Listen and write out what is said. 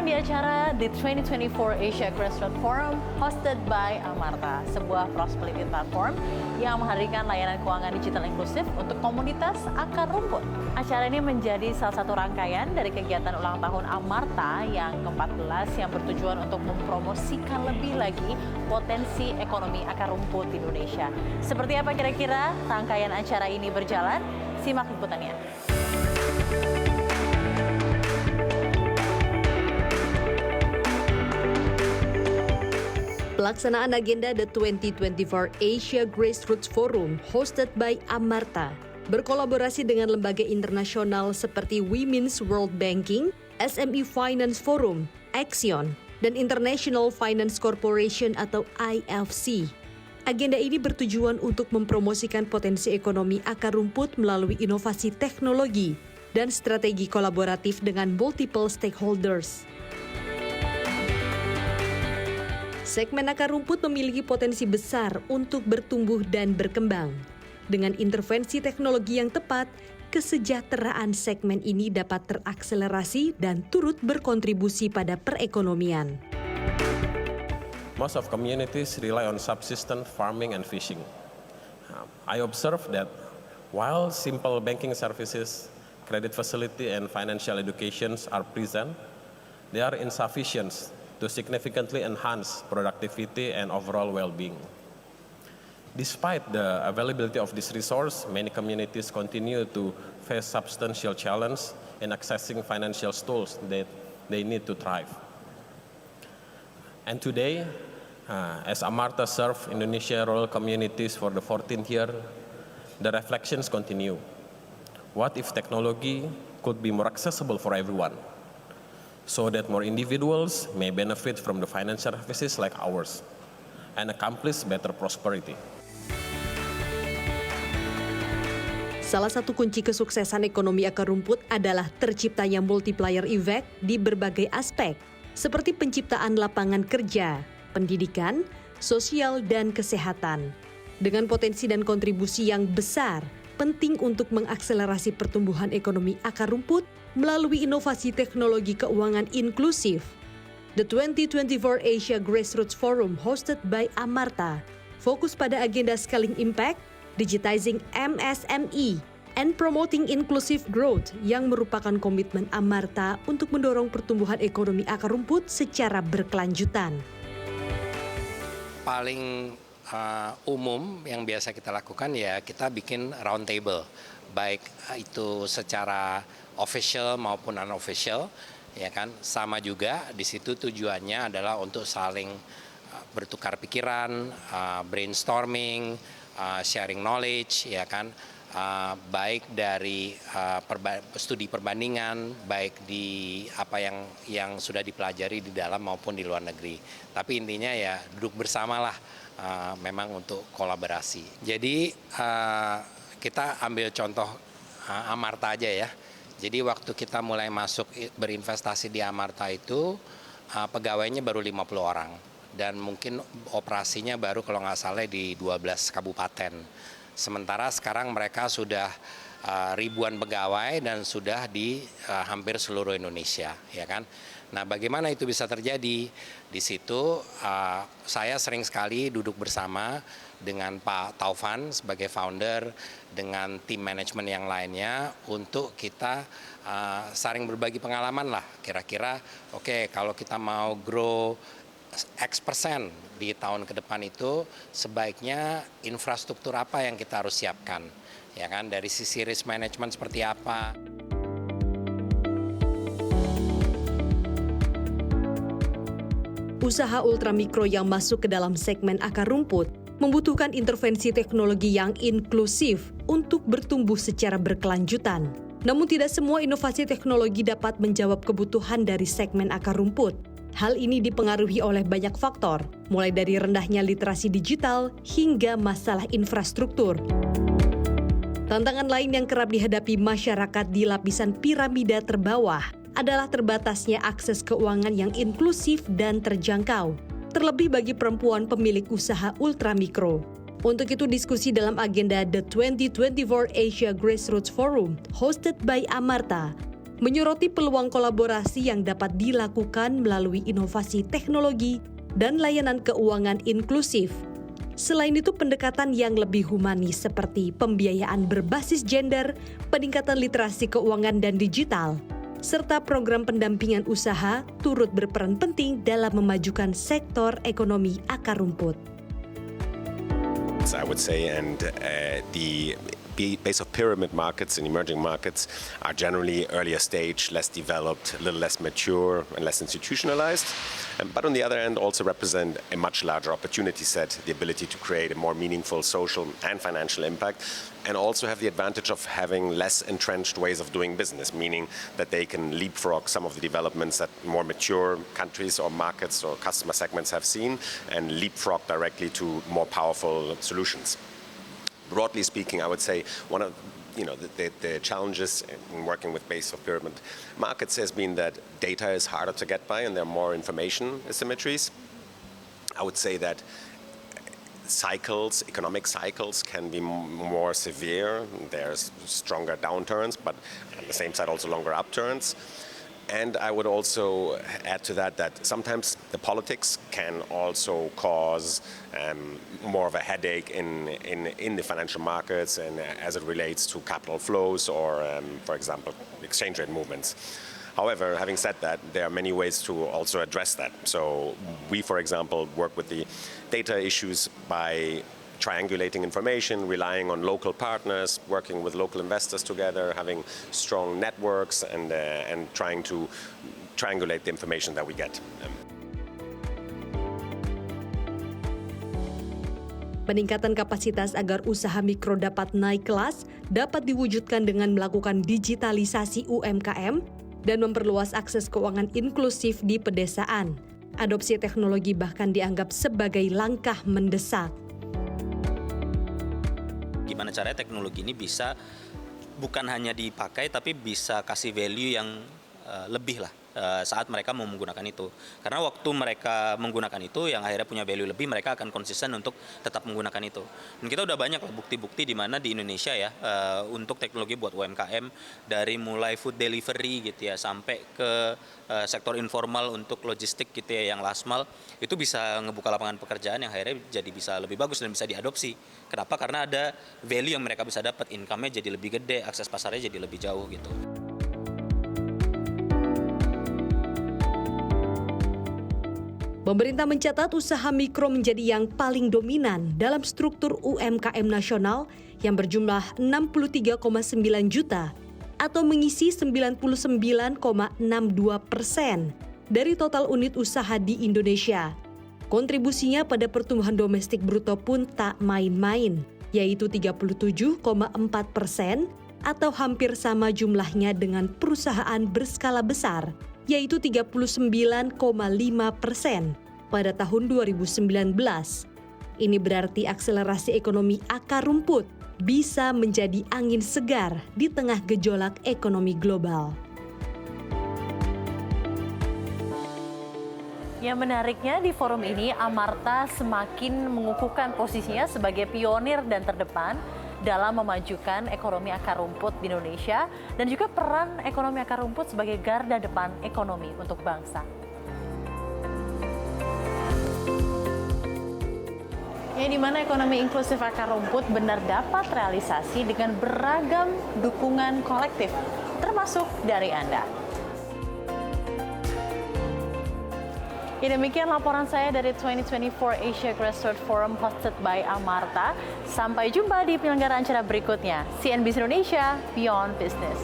datang di acara The 2024 Asia Grassroots Forum hosted by Amarta, sebuah prosperity platform yang menghadirkan layanan keuangan digital inklusif untuk komunitas akar rumput. Acara ini menjadi salah satu rangkaian dari kegiatan ulang tahun Amarta yang ke-14 yang bertujuan untuk mempromosikan lebih lagi potensi ekonomi akar rumput di Indonesia. Seperti apa kira-kira rangkaian acara ini berjalan? Simak liputannya. Pelaksanaan agenda The 2024 Asia Grassroots Forum hosted by Amarta berkolaborasi dengan lembaga internasional seperti Women's World Banking, SME Finance Forum, Axion, dan International Finance Corporation atau IFC. Agenda ini bertujuan untuk mempromosikan potensi ekonomi akar rumput melalui inovasi teknologi dan strategi kolaboratif dengan multiple stakeholders. Segmen akar rumput memiliki potensi besar untuk bertumbuh dan berkembang. Dengan intervensi teknologi yang tepat, kesejahteraan segmen ini dapat terakselerasi dan turut berkontribusi pada perekonomian. Most of communities rely on subsistence farming and fishing. I observe that while simple banking services, credit facility, and financial educations are present, they are insufficient to significantly enhance productivity and overall well-being. Despite the availability of this resource, many communities continue to face substantial challenges in accessing financial tools that they need to thrive. And today, as Amarta serves Indonesia rural communities for the 14th year, the reflections continue. What if technology could be more accessible for everyone, so that more individuals may benefit from the financial services like ours and accomplish better prosperity? Salah satu kunci kesuksesan ekonomi akar rumput adalah terciptanya multiplier effect di berbagai aspek, seperti penciptaan lapangan kerja, pendidikan, sosial, dan kesehatan. Dengan potensi dan kontribusi yang besar, penting untuk mengakselerasi pertumbuhan ekonomi akar rumput melalui inovasi teknologi keuangan inklusif. The 2024 Asia Grassroots Forum hosted by Amarta fokus pada agenda scaling impact, digitizing MSME, and promoting inclusive growth yang merupakan komitmen Amarta untuk mendorong pertumbuhan ekonomi akar rumput secara berkelanjutan. Paling umum yang biasa kita lakukan ya kita bikin round table, baik itu secara official maupun unofficial, ya kan. Sama juga di situ tujuannya adalah untuk saling bertukar pikiran, brainstorming, sharing knowledge, ya kan. Baik dari studi perbandingan, baik di apa yang sudah dipelajari di dalam maupun di luar negeri. Tapi intinya ya duduk bersamalah, memang untuk kolaborasi. Jadi kita ambil contoh Amarta aja ya. Jadi waktu kita mulai masuk berinvestasi di Amarta itu pegawainya baru 50 orang dan mungkin operasinya baru kalau nggak salah di 12 kabupaten. Sementara sekarang mereka sudah ribuan pegawai dan sudah di hampir seluruh Indonesia, ya kan. Nah, bagaimana itu bisa terjadi? Di situ saya sering sekali duduk bersama dengan Pak Taufan sebagai founder, dengan tim manajemen yang lainnya untuk kita saling berbagi pengalaman lah. Kira-kira oke, kalau kita mau grow X% di tahun ke depan itu sebaiknya infrastruktur apa yang kita harus siapkan, ya kan, dari sisi risk management seperti apa. Usaha ultramikro yang masuk ke dalam segmen akar rumput membutuhkan intervensi teknologi yang inklusif untuk bertumbuh secara berkelanjutan. Namun tidak semua inovasi teknologi dapat menjawab kebutuhan dari segmen akar rumput. Hal ini dipengaruhi oleh banyak faktor, mulai dari rendahnya literasi digital hingga masalah infrastruktur. Tantangan lain yang kerap dihadapi masyarakat di lapisan piramida terbawah adalah terbatasnya akses keuangan yang inklusif dan terjangkau, terlebih bagi perempuan pemilik usaha ultramikro. Untuk itu, diskusi dalam agenda The 2024 Asia Grassroots Forum hosted by Amarta menyoroti peluang kolaborasi yang dapat dilakukan melalui inovasi teknologi dan layanan keuangan inklusif. Selain itu, pendekatan yang lebih humanis seperti pembiayaan berbasis gender, peningkatan literasi keuangan dan digital, serta program pendampingan usaha turut berperan penting dalam memajukan sektor ekonomi akar rumput. I would say, and the base of pyramid markets and emerging markets are generally earlier stage, less developed, a little less mature and less institutionalized. But on the other hand, also represent a much larger opportunity set, the ability to create a more meaningful social and financial impact, and also have the advantage of having less entrenched ways of doing business, meaning that they can leapfrog some of the developments that more mature countries or markets or customer segments have seen and leapfrog directly to more powerful solutions. Broadly speaking, I would say one of the challenges in working with base of pyramid markets has been that data is harder to get by and there are more information asymmetries. I would say that economic cycles can be more severe. There's stronger downturns, but at the same side also longer upturns. And I would also add to that sometimes the politics can also cause more of a headache in the financial markets and as it relates to capital flows or, for example, exchange rate movements. However, having said that, there are many ways to also address that. So we, for example, work with the data issues by triangulating information, relying on local partners, working with local investors together, having strong networks, and trying to triangulate the information that we get. Peningkatan kapasitas agar usaha mikro dapat naik kelas dapat diwujudkan dengan melakukan digitalisasi UMKM dan memperluas akses keuangan inklusif di pedesaan. Adopsi teknologi bahkan dianggap sebagai langkah mendesak. Gimana caranya teknologi ini bisa bukan hanya dipakai tapi bisa kasih value yang lebih lah saat mereka mau menggunakan itu. Karena waktu mereka menggunakan itu yang akhirnya punya value lebih, mereka akan konsisten untuk tetap menggunakan itu. Dan kita udah banyak lah bukti-bukti di mana di Indonesia ya untuk teknologi buat UMKM dari mulai food delivery gitu ya sampai ke sektor informal untuk logistik gitu ya yang last mile itu bisa ngebuka lapangan pekerjaan yang akhirnya jadi bisa lebih bagus dan bisa diadopsi. Kenapa? Karena ada value yang mereka bisa dapat, income-nya jadi lebih gede, akses pasarnya jadi lebih jauh gitu. Pemerintah mencatat usaha mikro menjadi yang paling dominan dalam struktur UMKM nasional yang berjumlah 63,9 juta atau mengisi 99,62% dari total unit usaha di Indonesia. Kontribusinya pada pertumbuhan domestik bruto pun tak main-main, yaitu 37,4% atau hampir sama jumlahnya dengan perusahaan berskala besar, yaitu 39,5% pada tahun 2019. Ini berarti akselerasi ekonomi akar rumput bisa menjadi angin segar di tengah gejolak ekonomi global. Yang menariknya di forum ini, Amarta semakin mengukuhkan posisinya sebagai pionir dan terdepan dalam memajukan ekonomi akar rumput di Indonesia dan juga peran ekonomi akar rumput sebagai garda depan ekonomi untuk bangsa. Di mana ekonomi inklusif akar rumput benar dapat realisasi dengan beragam dukungan kolektif, termasuk dari Anda. Demikian laporan saya dari 2024 Asia Grassroots Forum hosted by Amarta. Sampai jumpa di penyelenggaraan acara berikutnya. CNBC Indonesia, Beyond Business.